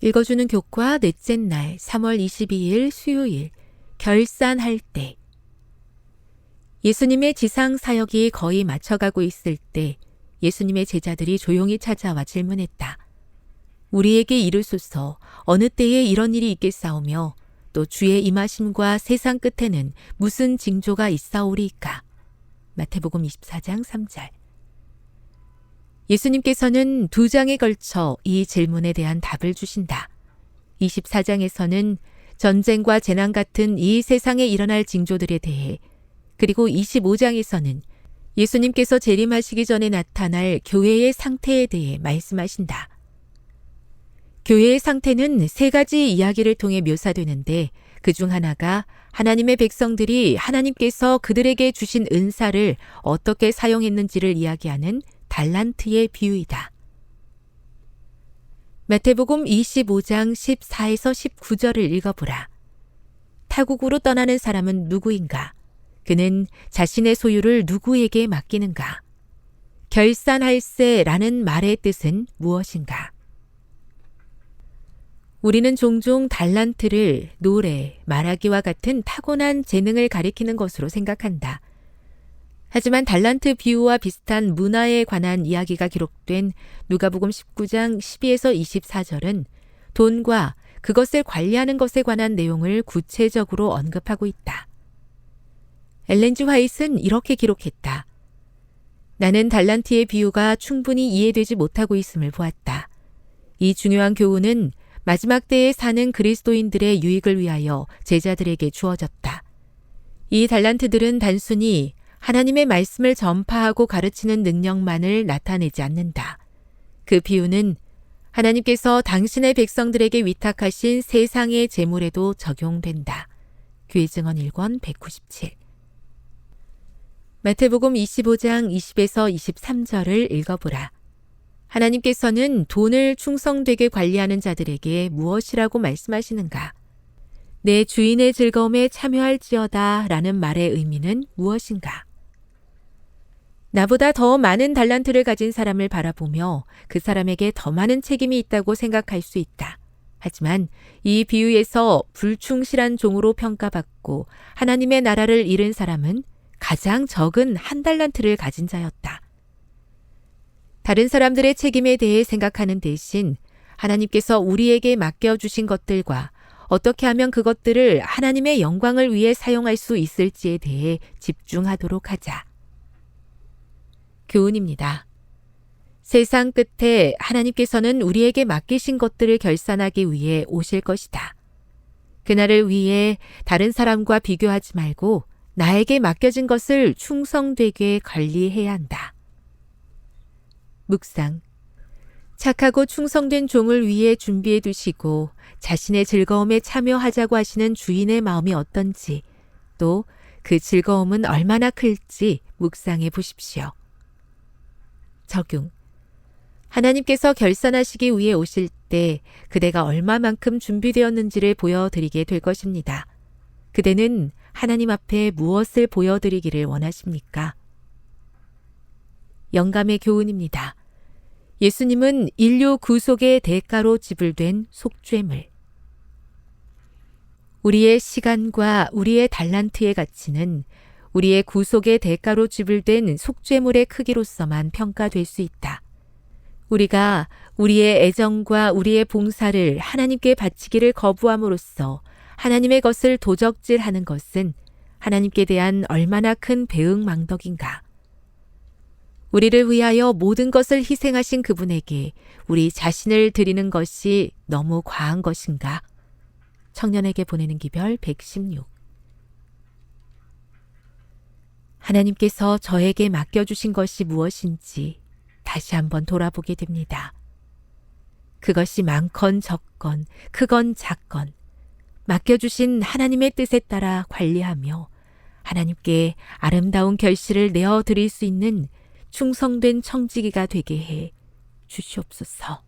읽어주는 교과 넷째 날 3월 22일 수요일 결산할 때. 예수님의 지상 사역이 거의 맞춰가고 있을 때 예수님의 제자들이 조용히 찾아와 질문했다. 우리에게 이르소서 어느 때에 이런 일이 있겠사오며 또 주의 임하심과 세상 끝에는 무슨 징조가 있사오리이까. 마태복음 24장 3절. 예수님께서는 2장에 걸쳐 이 질문에 대한 답을 주신다. 24장에서는 전쟁과 재난 같은 이 세상에 일어날 징조들에 대해, 그리고 25장에서는 예수님께서 재림하시기 전에 나타날 교회의 상태에 대해 말씀하신다. 교회의 상태는 3가지 이야기를 통해 묘사되는데 그 중 하나가 하나님의 백성들이 하나님께서 그들에게 주신 은사를 어떻게 사용했는지를 이야기하는 달란트의 비유이다. 마태복음 25장 14에서 19절을 읽어보라. 타국으로 떠나는 사람은 누구인가? 그는 자신의 소유를 누구에게 맡기는가? 결산할세라는 말의 뜻은 무엇인가? 우리는 종종 달란트를 노래, 말하기와 같은 타고난 재능을 가리키는 것으로 생각한다. 하지만 달란트 비유와 비슷한 문화에 관한 이야기가 기록된 누가복음 19장 12에서 24절은 돈과 그것을 관리하는 것에 관한 내용을 구체적으로 언급하고 있다. 엘렌 G 화이트는 이렇게 기록했다. 나는 달란트의 비유가 충분히 이해되지 못하고 있음을 보았다. 이 중요한 교훈은 마지막 때에 사는 그리스도인들의 유익을 위하여 제자들에게 주어졌다. 이 달란트들은 단순히 하나님의 말씀을 전파하고 가르치는 능력만을 나타내지 않는다. 그 비유는 하나님께서 당신의 백성들에게 위탁하신 세상의 재물에도 적용된다. 교회증언 1권 197. 마태복음 25장 20에서 23절을 읽어보라. 하나님께서는 돈을 충성되게 관리하는 자들에게 무엇이라고 말씀하시는가? 내 주인의 즐거움에 참여할지어다 라는 말의 의미는 무엇인가? 나보다 더 많은 달란트를 가진 사람을 바라보며 그 사람에게 더 많은 책임이 있다고 생각할 수 있다. 하지만 이 비유에서 불충실한 종으로 평가받고 하나님의 나라를 잃은 사람은 가장 적은 1달란트를 가진 자였다. 다른 사람들의 책임에 대해 생각하는 대신 하나님께서 우리에게 맡겨주신 것들과 어떻게 하면 그것들을 하나님의 영광을 위해 사용할 수 있을지에 대해 집중하도록 하자. 교훈입니다. 세상 끝에 하나님께서는 우리에게 맡기신 것들을 결산하기 위해 오실 것이다. 그날을 위해 다른 사람과 비교하지 말고 나에게 맡겨진 것을 충성되게 관리해야 한다. 묵상. 착하고 충성된 종을 위해 준비해 두시고 자신의 즐거움에 참여하자고 하시는 주인의 마음이 어떤지, 또 그 즐거움은 얼마나 클지 묵상해 보십시오. 적용. 하나님께서 결산하시기 위해 오실 때 그대가 얼마만큼 준비되었는지를 보여드리게 될 것입니다. 그대는 하나님 앞에 무엇을 보여드리기를 원하십니까? 영감의 교훈입니다. 예수님은 인류 구속의 대가로 지불된 속죄물. 우리의 시간과 우리의 달란트의 가치는 우리의 구속의 대가로 지불된 속죄물의 크기로서만 평가될 수 있다. 우리가 우리의 애정과 우리의 봉사를 하나님께 바치기를 거부함으로써 하나님의 것을 도적질하는 것은 하나님께 대한 얼마나 큰 배은망덕인가. 우리를 위하여 모든 것을 희생하신 그분에게 우리 자신을 드리는 것이 너무 과한 것인가? 청년에게 보내는 기별 116. 하나님께서 저에게 맡겨주신 것이 무엇인지 다시 한번 돌아보게 됩니다. 그것이 많건 적건, 크건 작건, 맡겨주신 하나님의 뜻에 따라 관리하며 하나님께 아름다운 결실을 내어드릴 수 있는 충성된 청지기가 되게 해 주시옵소서.